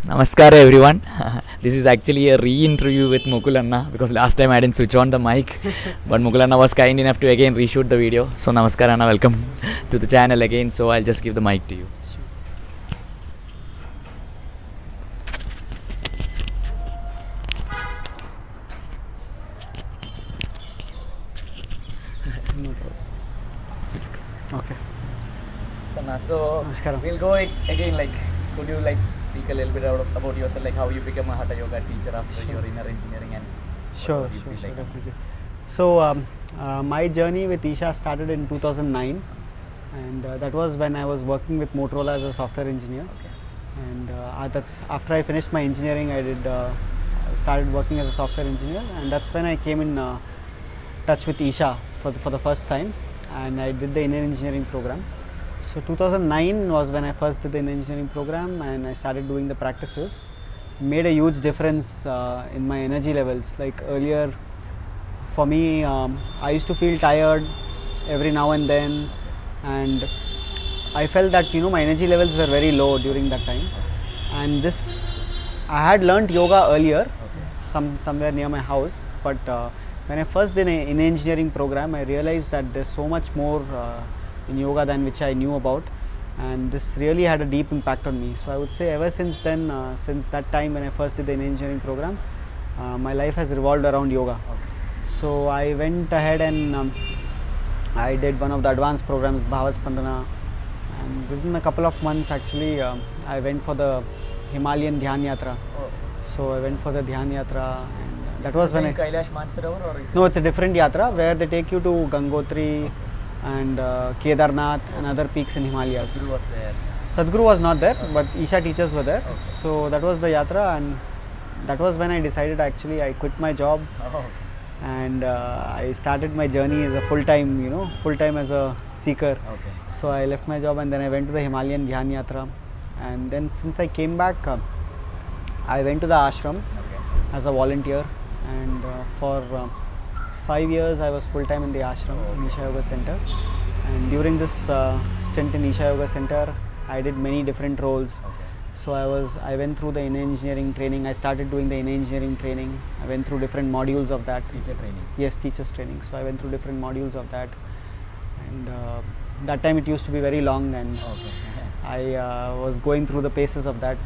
Namaskar everyone. This is actually a re-interview with Mukul Anna because last time I didn't switch on the mic, but Mukul Anna was kind enough to again reshoot the video. So Namaskar Anna, welcome to the channel again. So I'll just give the mic to you. No problem. Okay. So Namaskaram. we'll go again. Like, could you like speak a little bit about yourself, like how you become a Hatha Yoga teacher after your inner engineering and Sure, what you sure, feel like? definitely. So, my journey with Isha started in 2009, and that was when I was working with Motorola as a software engineer. Okay. And that's after I finished my engineering, I started working as a software engineer, and that's when I came in touch with Isha for the first time, and I did the inner engineering program. So 2009 was when I first did the inner engineering program, and I started doing the practices. Made a huge difference in my energy levels. Like earlier, for me, I used to feel tired every now and then, and I felt that my energy levels were very low during that time. And this, I had learnt yoga earlier, somewhere near my house, but when I first did an in engineering program, I realized that there's so much more in yoga than which I knew about, and this really had a deep impact on me. So I would say ever since then, since that time when I first did the in engineering program, my life has revolved around yoga. So I went ahead and I did one of the advanced programs, Bhavaspandana, and within a couple of months actually I went for the Himalayan Dhyan Yatra. Oh. So I went for the Dhyan Yatra, and that Is was the when same I... Kailash Mansarovar or is No, it's a different yatra where they take you to Gangotri and Kedarnath and other peaks in Himalayas. Guru was there? Sadhguru was not there, but Isha teachers were there. Okay. So that was the yatra, and that was when I decided actually I quit my job Oh, okay. and I started my journey as a full-time as a seeker. Okay. So I left my job and then I went to the Himalayan Dhyan Yatra, and then since I came back, I went to the ashram Okay. as a volunteer, and for 5 years I was full-time in the ashram in Isha Yoga Center. And during this stint in Isha Yoga Center, I did many different roles. Okay. So I went through the inner engineering training. I started doing the inner engineering training. I went through different modules of that. Teacher training. Yes, teachers training. So I went through different modules of that, and that time it used to be very long, and Okay. I was going through the paces of that.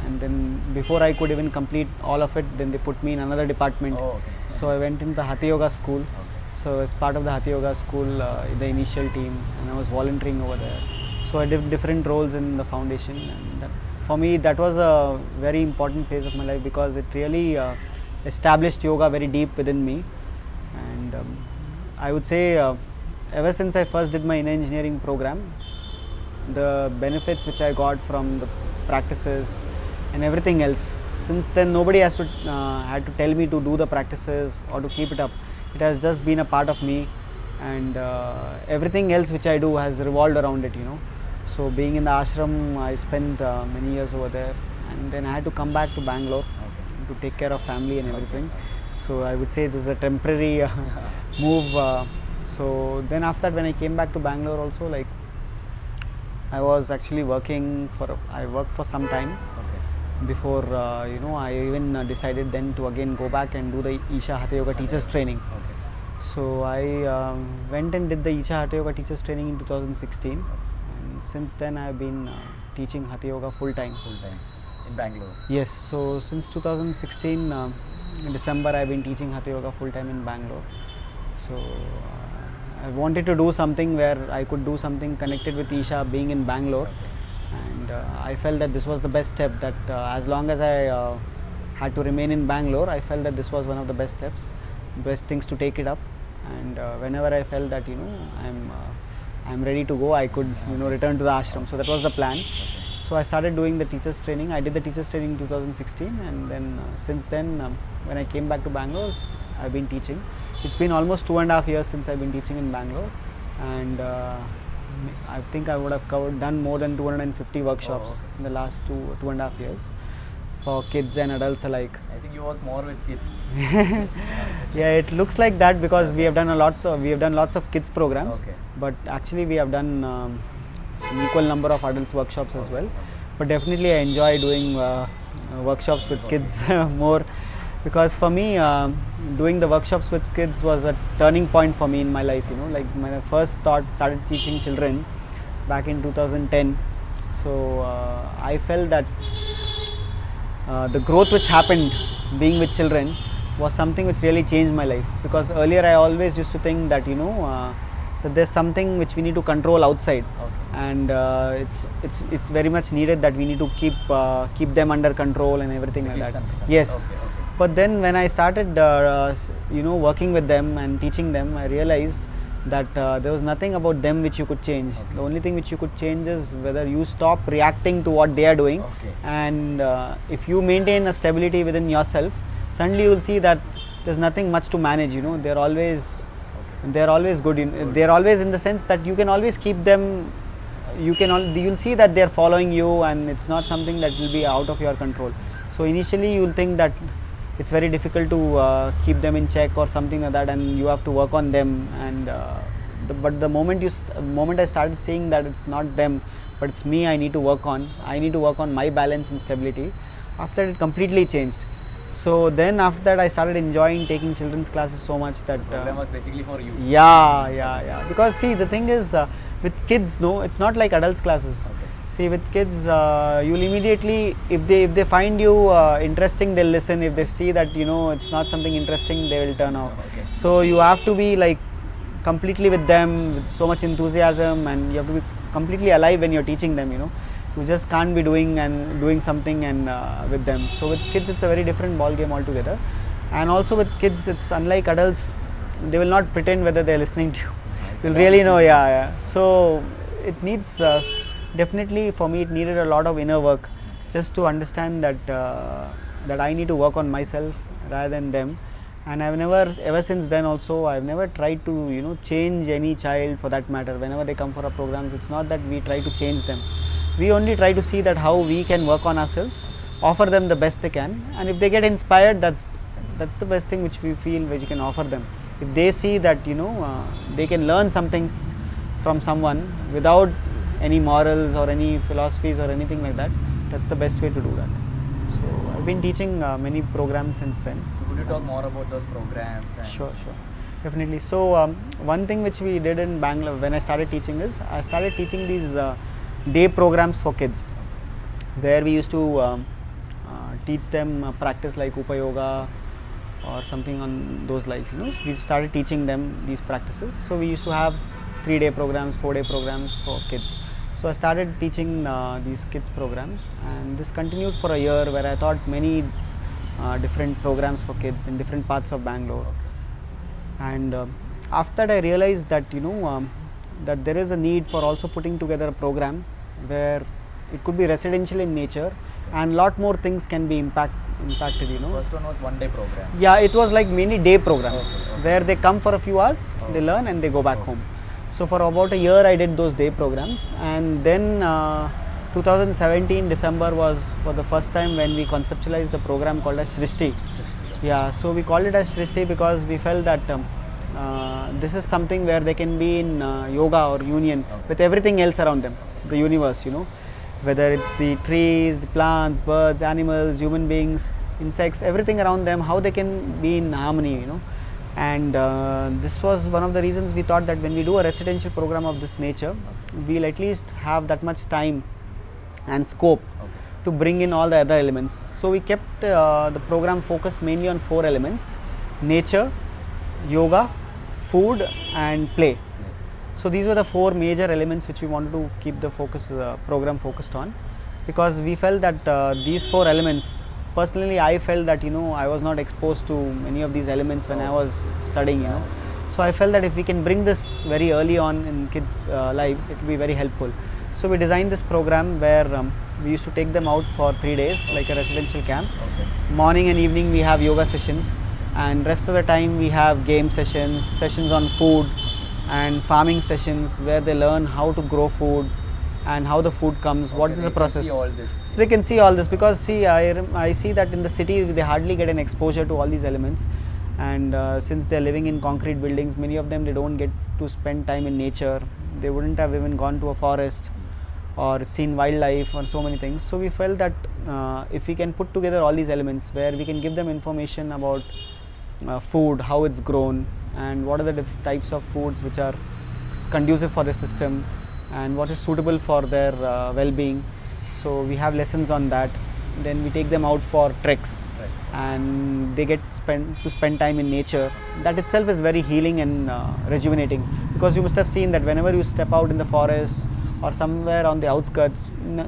And then before I could even complete all of it, then they put me in another department. Oh, okay. So I went into the Hatha Yoga school. Okay. So as part of the Hatha Yoga school, the initial team, and I was volunteering over there. So I did different roles in the foundation, and for me that was a very important phase of my life because it really established yoga very deep within me. And I would say ever since I first did my inner engineering program, the benefits which I got from the practices and everything else, since then nobody has to had to tell me to do the practices or to keep it up. It has just been a part of me, and everything else which I do has revolved around it. So being in the ashram, I spent many years over there, and then I had to come back to Bangalore Okay. to take care of family and everything. Okay. So I would say it was a temporary move. So then after that, when I came back to Bangalore also, like I was actually I worked for some time Okay. before I even decided then to again go back and do the Isha Hatha Yoga teachers training. Okay. So I went and did the Isha Hatha Yoga teachers training in 2016, and since then I have been teaching Hatha Yoga full time. Full time in Bangalore. Yes, so since 2016 in December I have been teaching Hatha Yoga full time in Bangalore. So I wanted to do something where I could do something connected with Isha being in Bangalore, and I felt that this was the best step, that as long as I had to remain in Bangalore, I felt that this was one of the best steps, best things to take it up. And whenever I felt that I'm ready to go, I could return to the ashram. So that was the plan. So I started doing the teachers training. I did the teachers training in 2016, and then since then when I came back to Bangalore, I've been teaching. It's been almost 2.5 years since I've been teaching in Bangalore, and I think I would have done more than 250 workshops okay. in the last 2.5 years for kids and adults alike. I think you work more with kids. Yeah, it looks like that because we have done lots of kids programs, Okay. but actually we have done an equal number of adults workshops as well. But definitely I enjoy doing workshops with kids more, because for me doing the workshops with kids was a turning point for me in my life. You know, like when I first started teaching children back in 2010. So I felt that the growth which happened being with children was something which really changed my life, because earlier I always used to think that that there's something which we need to control outside, and it's very much needed that we need to keep them under control and everything like that. Yes. But then when I started working with them and teaching them, I realized that there was nothing about them which you could change. The only thing which you could change is whether you stop reacting to what they are doing, and if you maintain a stability within yourself, suddenly you will see that there's nothing much to manage. They're always good. They're always in the sense that you can always keep them. You'll see that they're following you, and it's not something that will be out of your control. So initially you'll think that it's very difficult to keep them in check or something like that, and you have to work on them. And but the moment I started seeing that it's not them, but it's me, I need to work on my balance and stability. After it completely changed. So then after that I started enjoying taking children's classes so much that The program was basically for you. yeah. Because see, the thing is with kids, no, it's not like adults classes. See, with kids, you'll immediately, if they find you interesting, they'll listen. If they see that it's not something interesting, they will turn out. So you have to be like completely with them with so much enthusiasm, and you have to be completely alive when you're teaching them. You just can't be doing something and with them. So with kids, it's a very different ball game altogether. And also with kids, it's unlike adults. They will not pretend whether they're listening to you. You'll really know. Yeah. So it needs. Definitely for me it needed a lot of inner work just to understand that I need to work on myself rather than them. And ever since then also, I've never tried to change any child for that matter. Whenever they come for our programs, it's not that we try to change them. We only try to see that how we can work on ourselves, offer them the best they can, and if they get inspired, that's the best thing which we feel which you can offer them. If they see that they can learn something from someone without any morals or any philosophies or anything like that, that's the best way to do that. So I've been teaching many programs since then. So could you talk more about those programs? Sure, definitely. So one thing which we did in Bangalore when I started teaching is I started teaching these day programs for kids, where we used to teach them practice like Upa Yoga or something on those lines. We started teaching them these practices. So we used to have 3-day programs, 4-day programs for kids. So I started teaching these kids programs, and this continued for a year, where I taught many different programs for kids in different parts of Bangalore. And after that I realized that that there is a need for also putting together a program where it could be residential in nature and lot more things can be impacted. First one was 1-day program. Yeah, it was like many day programs where they come for a few hours, they learn and they go back home. So for about a year I did those day programs, and then 2017 December was for the first time when we conceptualized a program called as Srishti. Yeah, so we called it as Srishti because we felt that this is something where they can be in yoga or union with everything else around them, the universe, whether it's the trees, the plants, birds, animals, human beings, insects, everything around them, how they can be in harmony, And this was one of the reasons we thought that when we do a residential program of this nature, we'll at least have that much time and scope to bring in all the other elements. So we kept the program focused mainly on 4 elements: nature, yoga, food and play. So these were the 4 major elements which we wanted to keep the program focused on, because we felt that these 4 elements, personally I felt that I was not exposed to many of these elements when I was studying, So I felt that if we can bring this very early on in kids' lives, it will be very helpful. So we designed this program where we used to take them out for 3 days like a residential camp. Morning and evening we have yoga sessions, and rest of the time we have game sessions on food and farming sessions where they learn how to grow food and how the food comes, what is the process. All this. So they can see all this, because see, I see that in the city they hardly get an exposure to all these elements, and since they are living in concrete buildings, many of them they don't get to spend time in nature. They wouldn't have even gone to a forest or seen wildlife or so many things. So we felt that if we can put together all these elements where we can give them information about food, how it's grown, and what are the types of foods which are conducive for the system and what is suitable for their well-being. So we have lessons on that. Then we take them out for treks, and they get to spend time in nature. That itself is very healing and rejuvenating, because you must have seen that whenever you step out in the forest or somewhere on the outskirts,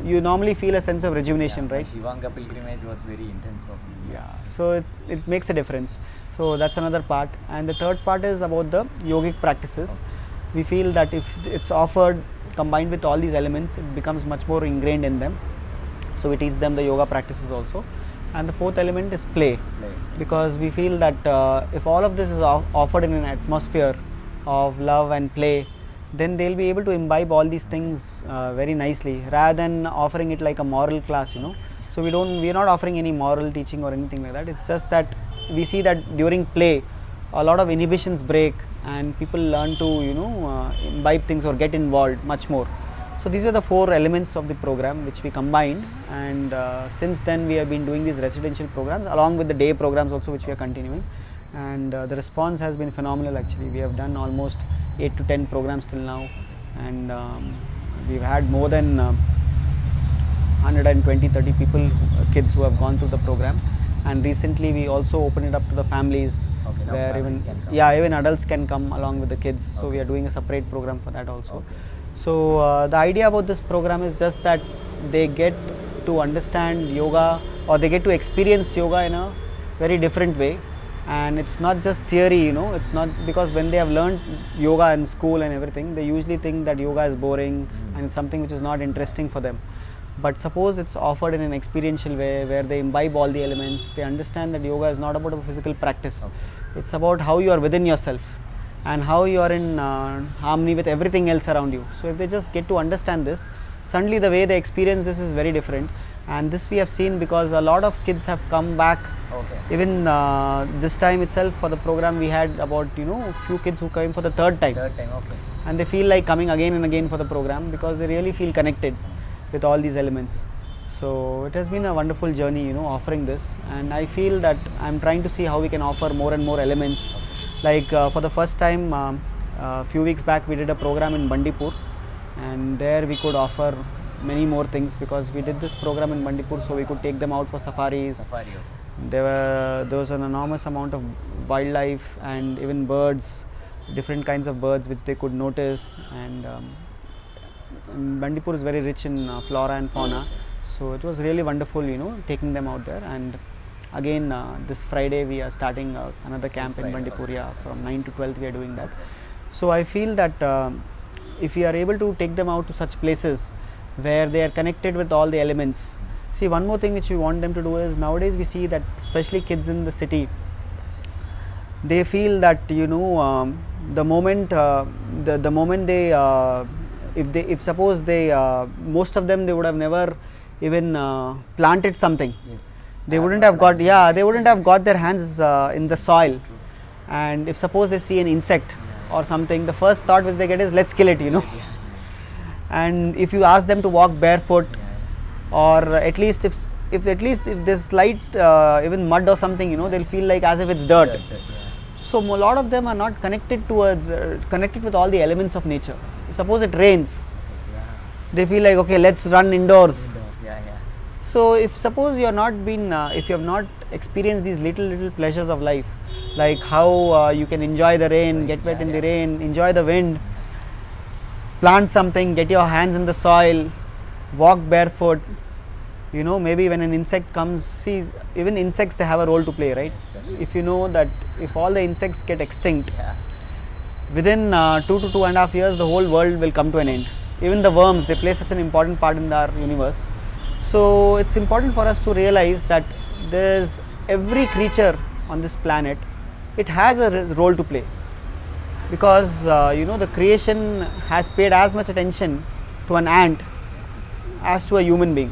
you normally feel a sense of rejuvenation, right? Shivanga pilgrimage was very intense for me. Yeah, so it makes a difference. So that's another part. And the third part is about the yogic practices. We feel that if it's offered combined with all these elements, it becomes much more ingrained in them. So we teach them the yoga practices also. And the fourth element is play, because we feel that if all of this is offered in an atmosphere of love and play, then they'll be able to imbibe all these things very nicely, rather than offering it like a moral class, you know. So we're not offering any moral teaching or anything like that. It's just that we see that during play, a lot of inhibitions break and people learn to, you know, imbibe things or get involved much more. So these are the four elements of the program which we combined, and since then we have been doing these residential programs along with the day programs also, which we are continuing, and the response has been phenomenal. Actually, we have done almost 8 to 10 programs till now, and we've had more than 120-30 people, kids who have gone through the program. And recently we also opened it up to the families, where even adults can come along with the kids. So we are doing a separate program for that also. So the idea about this program is just that they get to understand yoga, or they get to experience yoga in a very different way. And it's not just theory, you know, it's not, because when they have learned yoga in school and everything, they usually think that yoga is boring and it's something which is not interesting for them. But suppose it's offered in an experiential way, where they imbibe all the elements, they understand that yoga is not about a physical practice. It's about how you are within yourself and how you are in harmony with everything else around you. So if they just get to understand this, suddenly the way they experience this is very different. And this we have seen because a lot of kids have come back. Even this time itself for the program, we had about, you know, a few kids who came for the third time. And they feel like coming again and again for the program, because they really feel connected with all these elements. So it has been a wonderful journey, you know, offering this, and I feel that I'm trying to see how we can offer more and more elements. Like for the first time, a few weeks back, we did a program in Bandipur, and there we could offer many more things, because we did this program in Bandipur so we could take them out for safaris. There was an enormous amount of wildlife and even birds, different kinds of birds which they could notice, and Bandipur is very rich in flora and fauna. So it was really wonderful, you know, taking them out there. And again, this Friday we are starting another camp in Bandipur. Yeah, from 9 to 12 we are doing that. So I feel that if we are able to take them out to such places where they are connected with all the elements. See, one more thing which we want them to do is, nowadays we see that especially kids in the city, they feel that, you know, the moment they if suppose they most of them, they would have never even planted something. They wouldn't have got they wouldn't have got their hands in the soil. And if suppose they see an insect or something, the first thought which they get is, let's kill it, you know. And if you ask them to walk barefoot, or at least if there's slight even mud or something, you know, they'll feel like as if it's dirt. So a lot of them are not connected towards connected with all the elements of nature. Suppose it rains, they feel like, okay, let's run indoors. So if suppose you are not been if you have not experienced these little pleasures of life, like how you can enjoy the rain, get wet in the rain, enjoy the wind, plant something, get your hands in the soil, walk barefoot, you know, maybe when an insect comes, see, even insects, they have a role to play, right? If you know that if all the insects get extinct, within 2 to 2.5 years, the whole world will come to an end. Even the worms, they play such an important part in our universe. So it's important for us to realize that there's every creature on this planet, it has a role to play, because you know, the creation has paid as much attention to an ant as to a human being.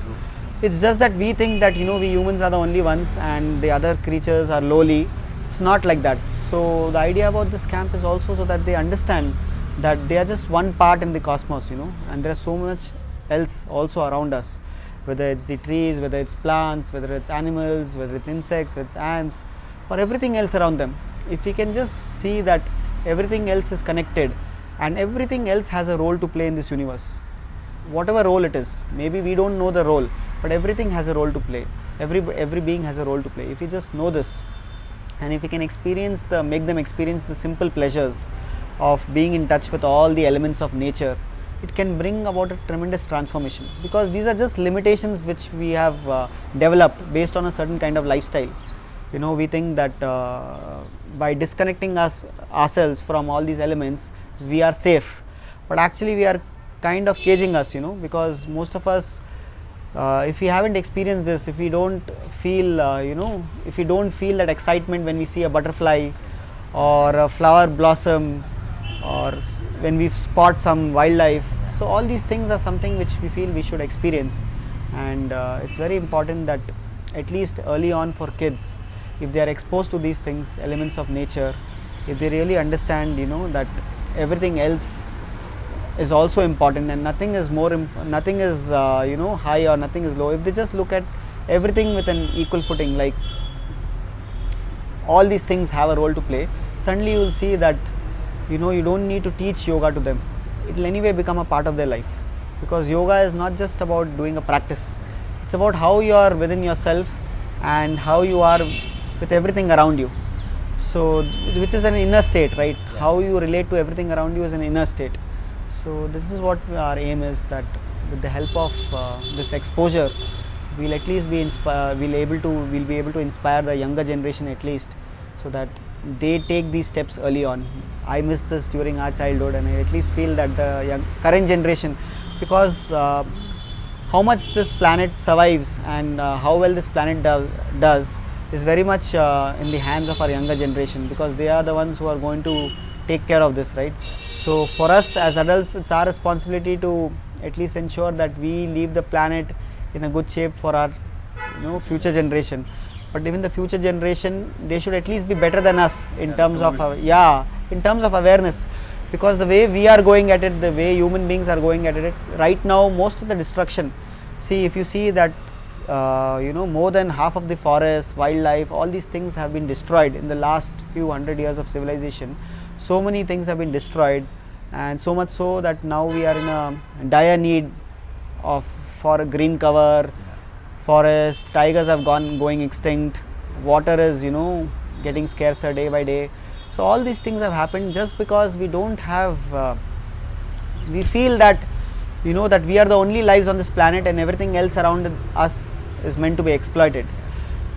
It's just that we think that, you know, we humans are the only ones and the other creatures are lowly. It's not like that. So the idea about this camp is also so that they understand that they are just one part in the cosmos, you know, and there is so much else also around us, whether it's the trees, whether it's plants, whether it's animals, whether it's insects, whether it's ants, or everything else around them. If we can just see that everything else is connected and everything else has a role to play in this universe, whatever role it is, maybe we don't know the role, but everything has a role to play. Every being has a role to play. If we just know this, and if we can make them experience the simple pleasures of being in touch with all the elements of nature, it can bring about a tremendous transformation, because these are just limitations which we have developed based on a certain kind of lifestyle. We think that by disconnecting ourselves from all these elements, we are safe, but actually we are kind of caging us, because most of us, if we haven't experienced this, if we don't feel if we don't feel that excitement when we see a butterfly or a flower blossom, or when we spot some wildlife, so all these things are something which we feel we should experience. And it's very important that at least early on for kids, if they are exposed to these things, elements of nature, if they really understand that everything else is also important and nothing is high or nothing is low, if they just look at everything with an equal footing, like all these things have a role to play, suddenly you will see that you don't need to teach yoga to them. It will anyway become a part of their life, because yoga is not just about doing a practice, it's about how you are within yourself and how you are with everything around you. So which is an inner state, right? How you relate to everything around you is an inner state. So this is what our aim is, that with the help of this exposure, we'll at least be we'll be able to inspire the younger generation at least, so that they take these steps early on. I missed this during our childhood, and I at least feel that the current generation, because how much this planet survives and how well this planet does is very much in the hands of our younger generation, because they are the ones who are going to take care of this, right? So for us as adults, it's our responsibility to at least ensure that we leave the planet in a good shape for our future generation. But even the future generation, they should at least be better than us in terms of in terms of awareness, because the way we are going at it, the way human beings are going at it right now, most of the destruction, if you see that more than half of the forests, wildlife, all these things have been destroyed in the last few hundred years of civilization. So many things have been destroyed, and so much so that now we are in a dire need for a green cover. Forests, tigers have going extinct, water is getting scarcer day by day. So all these things have happened just because we don't have we feel that that we are the only lives on this planet and everything else around us is meant to be exploited.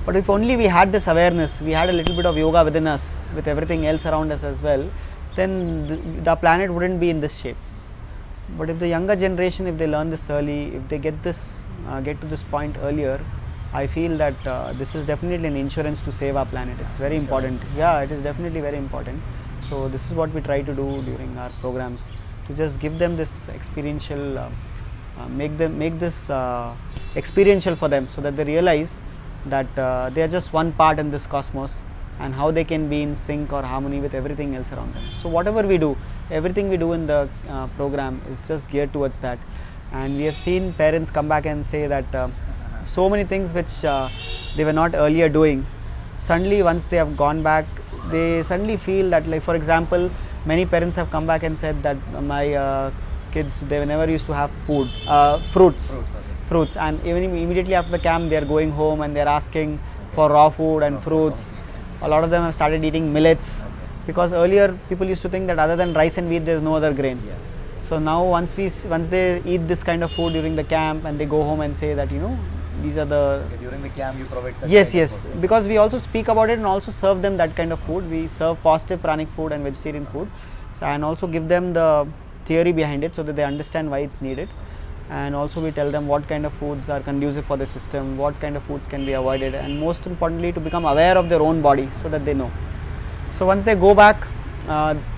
But if only we had this awareness, we had a little bit of yoga within us with everything else around us as well, then the planet wouldn't be in this shape. But if the younger generation, if they learn this early, if they get to this point earlier, I feel that this is definitely an insurance to save our planet. It's very important. Yeah, it is definitely very important. So this is what we try to do during our programs, to just give them this experiential, make this experiential for them, so that they realize that they are just one part in this cosmos, and how they can be in sync or harmony with everything else around them. So whatever we do, everything we do in the program is just geared towards that. And we have seen parents come back and say that so many things which they were not earlier doing, suddenly once they have gone back, they suddenly feel that, like for example, many parents have come back and said that my kids, they never used to have fruits, and even immediately after the camp they are going home and they are asking for raw food and fruits. A lot of them have started eating millets, because earlier people used to think that other than rice and wheat there is no other grain. So now once they eat this kind of food during the camp and they go home and say that these are the during the camp you provide such yes, because we also speak about it and also serve them that kind of food. We serve positive pranic food and vegetarian food, and also give them the theory behind it so that they understand why it's needed. And also we tell them what kind of foods are conducive for the system, what kind of foods can be avoided, and most importantly to become aware of their own body so that they know. So once they go back,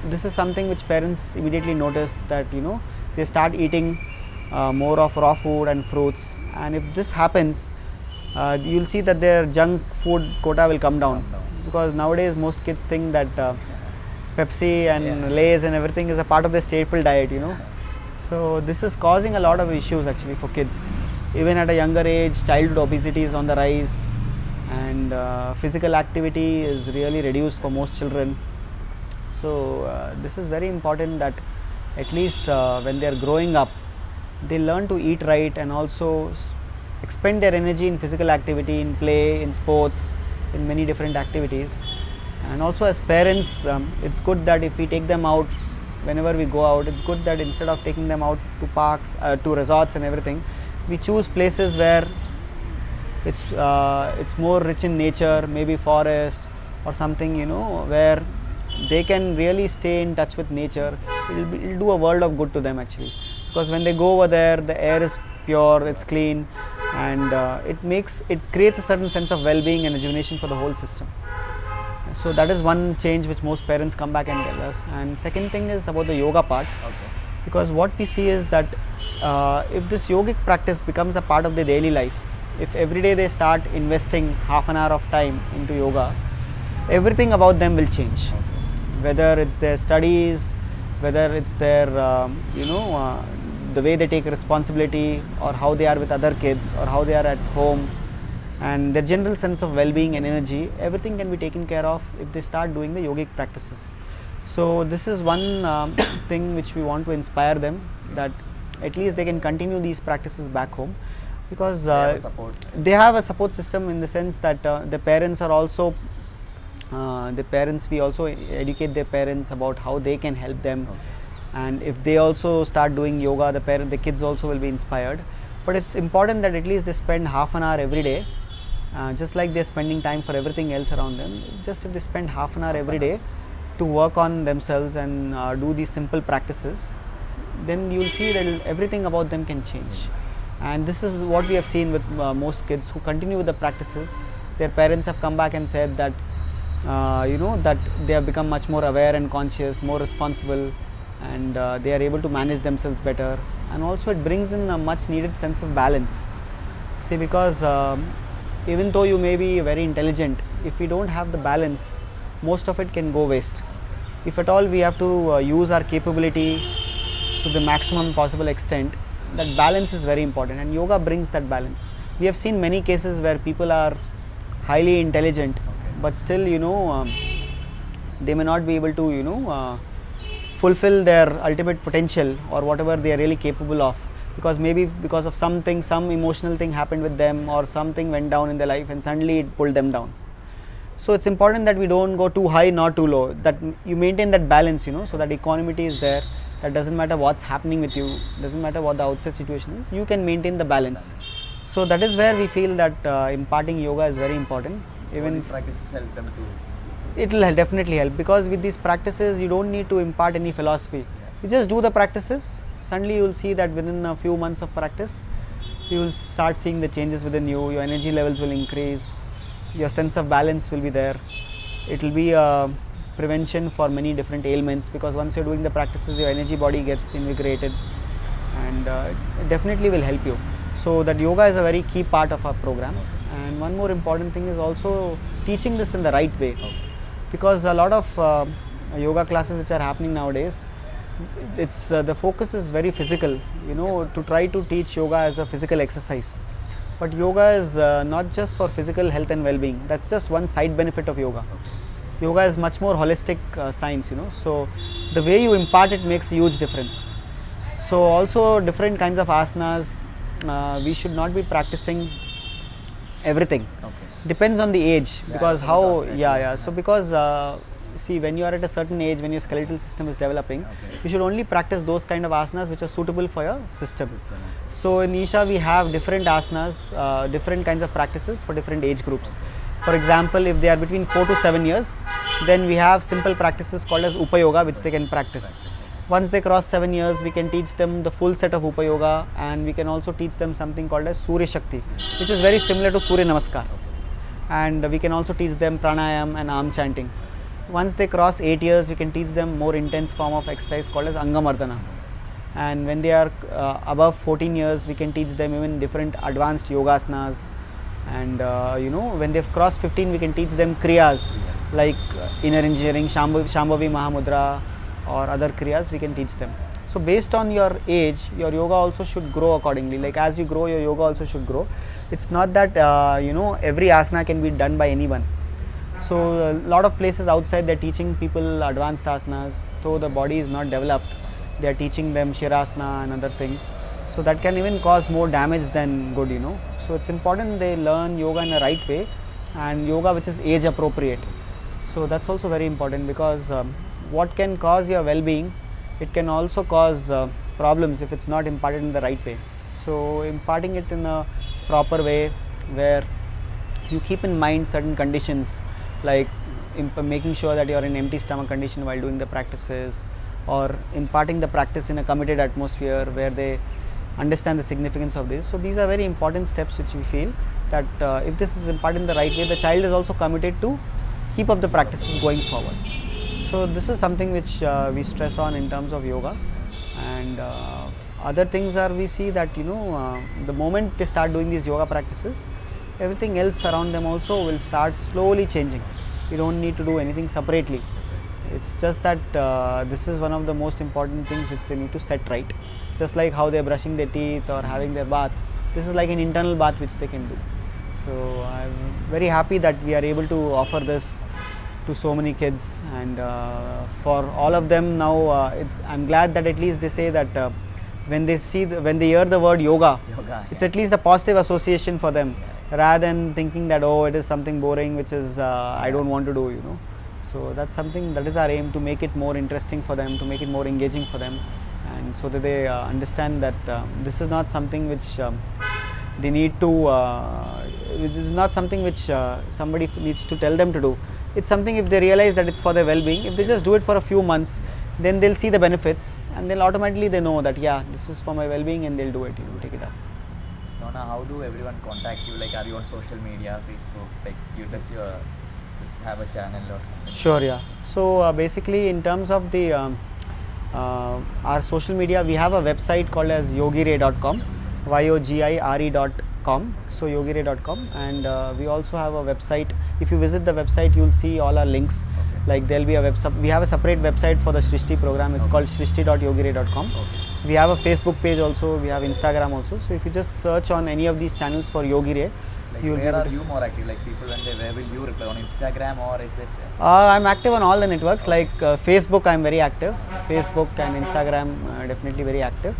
this is something which parents immediately notice, that they start eating more of raw food and fruits. And if this happens, you'll see that their junk food quota will come down, because nowadays most kids think that Pepsi and Lays and everything is a part of their staple diet, So this is causing a lot of issues actually for kids. Even at a younger age, childhood obesity is on the rise, and physical activity is really reduced for most children. So this is very important that at least when they are growing up, they learn to eat right and also expend their energy in physical activity, in play, in sports, in many different activities. And also as parents, it's good that if we take them out, whenever we go out, it's good that instead of taking them out to parks, to resorts and everything, we choose places where it's more rich in nature, maybe forest or something, you know, where they can really stay in touch with nature. It'll do a world of good to them actually, because when they go over there, the air is pure, it's clean, and it creates a certain sense of well-being and rejuvenation for the whole system. So that is one change which most parents come back and tell us. And second thing is about the yoga part. Okay. Because what we see is that if this yogic practice becomes a part of their daily life, if every day they start investing half an hour of time into yoga, everything about them will change. Whether it's their studies, whether it's their the way they take responsibility, or how they are with other kids, or how they are at home, and their general sense of well-being and energy, everything can be taken care of if they start doing the yogic practices. So this is one thing which we want to inspire them, that at least they can continue these practices back home, because they have a support system in the sense that the parents are also we also educate their parents about how they can help them. And if they also start doing yoga, the kids also will be inspired. But it's important that at least they spend half an hour every day, just like they're spending time for everything else around them. Just if they spend half an hour every day to work on themselves and do these simple practices, then you'll see that everything about them can change. And this is what we have seen with most kids who continue with the practices. Their parents have come back and said that that they have become much more aware and conscious, more responsible, and they are able to manage themselves better. And also it brings in a much needed sense of balance. See, because even though you may be very intelligent, if we don't have the balance, most of it can go waste. If at all we have to use our capability to the maximum possible extent, that balance is very important, and yoga brings that balance. We have seen many cases where people are highly intelligent, but still they may not be able to fulfill their ultimate potential or whatever they are really capable of, because maybe because of some emotional thing happened with them, or something went down in their life and suddenly it pulled them down. So it's important that we don't go too high nor too low, that you maintain that balance, so that equanimity is there. That doesn't matter what's happening with you, doesn't matter what the outside situation is, you can maintain the balance. So that is where we feel that imparting yoga is very important. Even these practices help them to. It will definitely help, because with these practices you don't need to impart any philosophy. You just do the practices. Suddenly you will see that within a few months of practice, you will start seeing the changes within you. Your energy levels will increase. Your sense of balance will be there. It will be a prevention for many different ailments, because once you're doing the practices, your energy body gets invigorated, and it definitely will help you. So that yoga is a very key part of our program. And one more important thing is also teaching this in the right way, because a lot of yoga classes which are happening nowadays, it's the focus is very physical, to try to teach yoga as a physical exercise. But yoga is not just for physical health and well-being. That's just one side benefit of yoga. Yoga is much more holistic science, so the way you impart it makes a huge difference. So also different kinds of asanas, we should not be practicing everything. Depends on the age, because so because see, when you are at a certain age, when your skeletal system is developing, you should only practice those kind of asanas which are suitable for your system. So in Isha we have different asanas, different kinds of practices for different age groups. For example, if they are between 4 to 7 years, then we have simple practices called as Upayoga, which they can practice. Once they cross 7 years, we can teach them the full set of Upayoga, and we can also teach them something called as Surya Shakti, which is very similar to Surya Namaskar. And we can also teach them pranayam and arm chanting. Once they cross 8 years, we can teach them more intense form of exercise called as Angamardana. And when they are above 14 years, we can teach them even different advanced yogasanas. And when they've crossed 15, we can teach them kriyas like inner engineering, Shambhavi Mahamudra, or other kriyas we can teach them. So based on your age, your yoga also should grow accordingly. Like as you grow, your yoga also should grow. It's not that every asana can be done by anyone. So a lot of places outside they're teaching people advanced asanas, though the body is not developed. They're teaching them shirasana and other things. So that can even cause more damage than good, So it's important they learn yoga in the right way and yoga which is age appropriate. So that's also very important because what can cause your well-being, it can also cause problems if it's not imparted in the right way. So imparting it in a proper way where you keep in mind certain conditions, like making sure that you're in empty stomach condition while doing the practices, or imparting the practice in a committed atmosphere where they understand the significance of this. So these are very important steps which we feel that if this is imparted in the right way, the child is also committed to keep up the practices going forward. So this is something which we stress on in terms of yoga. And other things are, we see that the moment they start doing these yoga practices, everything else around them also will start slowly changing. You don't need to do anything separately. It's just that this is one of the most important things which they need to set right. Just like how they're brushing their teeth or having their bath, this is like an internal bath which they can do. So I'm very happy that we are able to offer this to so many kids, and for all of them now, I'm glad that at least they say that when they hear the word yoga, it's at least a positive association for them, rather than thinking that it is something boring which is I don't want to do. So that's something that is our aim, to make it more interesting for them, to make it more engaging for them, and so that they understand that this is not something which they need to. It is not something which somebody needs to tell them to do. It's something, if they realize that it's for their well-being, if they just do it for a few months, then they'll see the benefits, and they'll automatically they know that this is for my well-being, and they'll do it. Take it up. So now, how do everyone contact you? Like, are you on social media, Facebook? Like, just have a channel or something? Sure, yeah. So basically, in terms of the our social media, we have a website called as yogire.com, yogire.com. So yogire.com, and we also have a website. If you visit the website, you'll see all our links. Okay. Like there'll be we have a separate website for the Srishti program. It's called srishti.yogire.com. Okay. We have a Facebook page also. We have Instagram also. So if you just search on any of these channels for Yogire, like you'll where are you more active? Like people where will you reply, on Instagram, or is it? I'm active on all the networks. Like Facebook, I'm very active. Facebook and Instagram, definitely very active.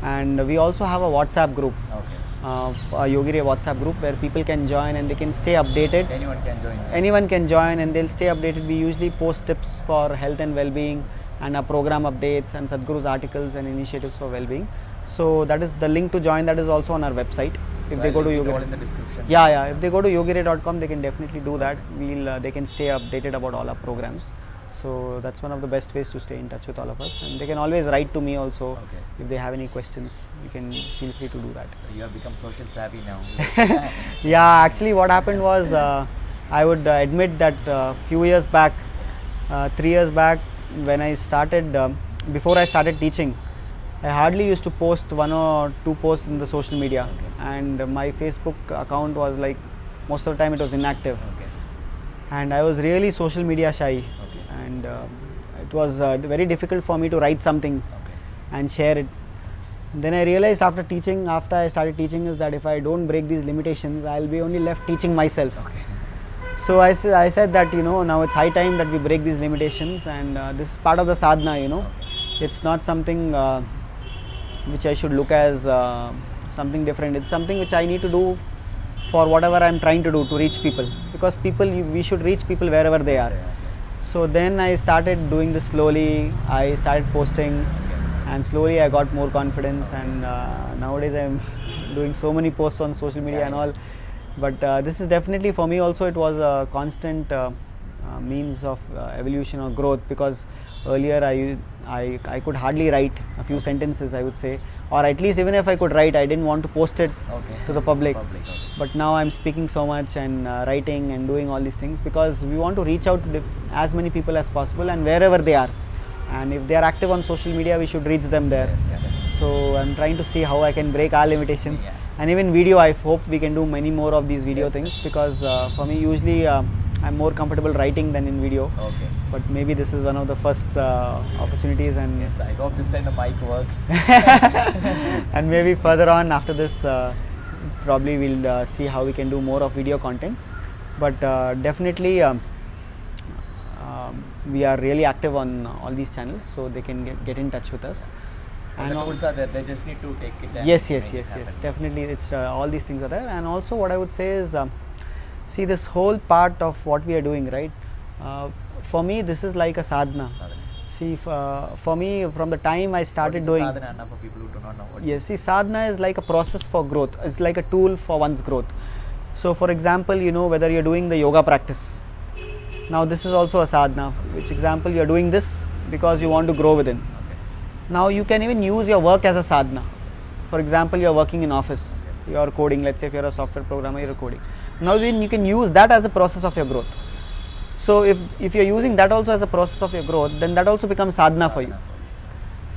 And we also have a WhatsApp group. Okay. A Yogire WhatsApp group where people can join and they can stay updated. Anyone can join. Anyone can join and they'll stay updated. We usually post tips for health and well-being, and our program updates and Sadhguru's articles and initiatives for well-being. So that is the link to join. That is also on our website. If they go to Yogire, all in the description. yeah. If they go to yogire.com, they can definitely do that. They can stay updated about all our programs. So that's one of the best ways to stay in touch with all of us, and they can always write to me also. Okay. If they have any questions. You can feel free to do that. So you have become social savvy now. Yeah, actually what happened was I would admit that few years back, 3 years back, when I started, before I started teaching, I hardly used to post 1 or 2 posts in the social media, and my Facebook account was like, most of the time it was inactive. Okay. And I was really social media shy, and it was very difficult for me to write something and share it. Then I realized after I started teaching, is that if I don't break these limitations, I'll be only left teaching myself. Okay. So I said that now it's high time that we break these limitations, and this is part of the sadhana. It's not something which I should look as something different. It's something which I need to do for whatever I'm trying to do to reach people, because we should reach people wherever they are. So then I started doing this slowly. I started posting, and slowly I got more confidence, and nowadays I'm doing so many posts on social media and all. But this is definitely, for me also, it was a constant means of evolution or growth, because earlier I could hardly write a few sentences, I would say, or at least even if I could write, I didn't want to post it to the public. But now I'm speaking so much and writing and doing all these things, because we want to reach out to as many people as possible, and wherever they are. And if they are active on social media, we should reach them there. So I'm trying to see how I can break our limitations. And even video, I hope we can do many more of these video things, because for me usually I'm more comfortable writing than in video. Okay. But maybe this is one of the first opportunities, and Yes, I hope this time the mic works. and maybe further on after this, probably we'll see how we can do more of video content. But definitely, we are really active on all these channels, so they can get in touch with us. And the al- tools are there, they just need to take it and yes, make yes, it yes, yes. happen. Definitely, it's all these things are there. And also, what I would say is, see, this whole part of what we are doing, right? For me, this is like a sadhana. Sadhana. See, for me, from the time I What started is the doing, sadhana, Anna, for people who do not know what yes, see, sadhana is like a process for growth. It's like a tool for one's growth. So, for example, you know, whether you're doing the yoga practice, now this is also a sadhana. Which example, you're doing this because you want to grow within. Okay. Now you can even use your work as a sadhana. For example, you're working in office, you're coding. Let's say if you're a software programmer, you're coding. Now then you can use that as a process of your growth. So if you're using that also as a process of your growth, then that also becomes sadhana for you.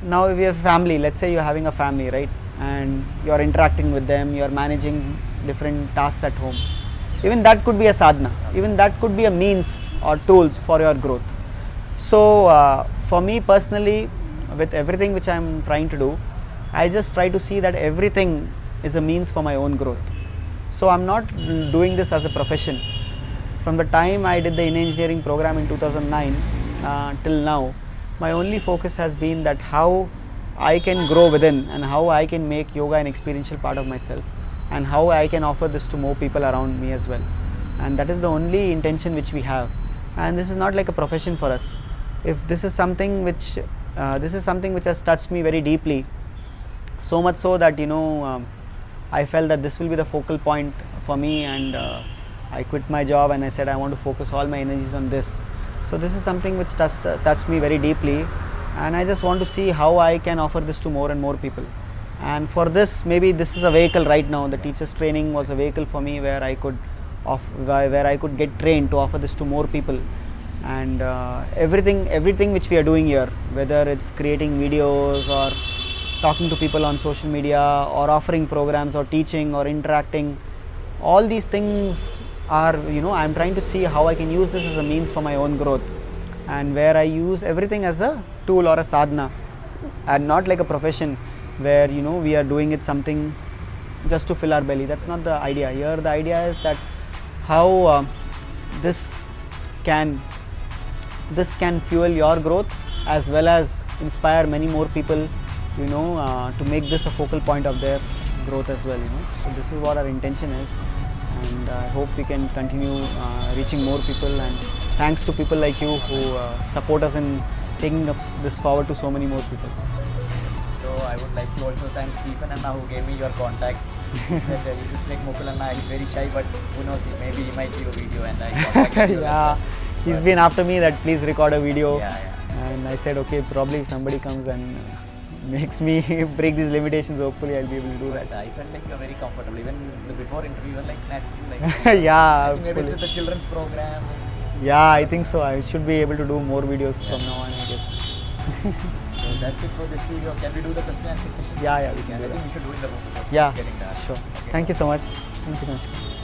Now if you have family, let's say you're having a family, right, and you're interacting with them, you're managing different tasks at home, even that could be a sadhana. Even that could be a means or tools for your growth. So for me personally, with everything which I'm trying to do, I just try to see that everything is a means for my own growth. So I'm not doing this as a profession. From the time I did the Indian engineering program in 2009 till now, my only focus has been that how I can grow within and how I can make yoga an experiential part of myself, and how I can offer this to more people around me as well. And that is the only intention which we have. And this is not like a profession for us. If this is something which has touched me very deeply, so much so that, you know, I felt that this will be the focal point for me, and I quit my job and I said I want to focus all my energies on this. So this is something which touched me very deeply, and I just want to see how I can offer this to more and more people. And for this, maybe this is a vehicle right now. The teachers training was a vehicle for me where I could get trained to offer this to more people. And everything which we are doing here, whether it's creating videos or talking to people on social media or offering programs or teaching or interacting, all these things are, you know, I'm trying to see how I can use this as a means for my own growth, and where I use everything as a tool or a sadhana, and not like a profession where, you know, we are doing it something just to fill our belly. That's not the idea. Here the idea is that how this can fuel your growth as well as inspire many more people, you know, to make this a focal point of their growth as well, you know. So this is what our intention is, and I hope we can continue reaching more people, and thanks to people like you who support us in taking this forward to so many more people. So I would like to also thank Stephen Anna who gave me your contact. He said that you should take Mukul Anna. He's very shy, but who knows, maybe he might do a video, and I contacted you. Yeah, he's been after me that please record a video, Yeah. and I said okay, probably if somebody comes and makes me break these limitations, hopefully I'll be able to do But that. I felt like you are very comfortable. Even the before interview, you were like naturally like. Yeah, I think maybe it's fully. with the children's program. Yeah, I think so. I should be able to do more videos from now on, I guess. So that's it for this video. Can we do the question answer session? Yeah, we can I do think that. we should do in the room because Yeah, it's getting dark. sure. Okay. Thank you so much. Thank you so much.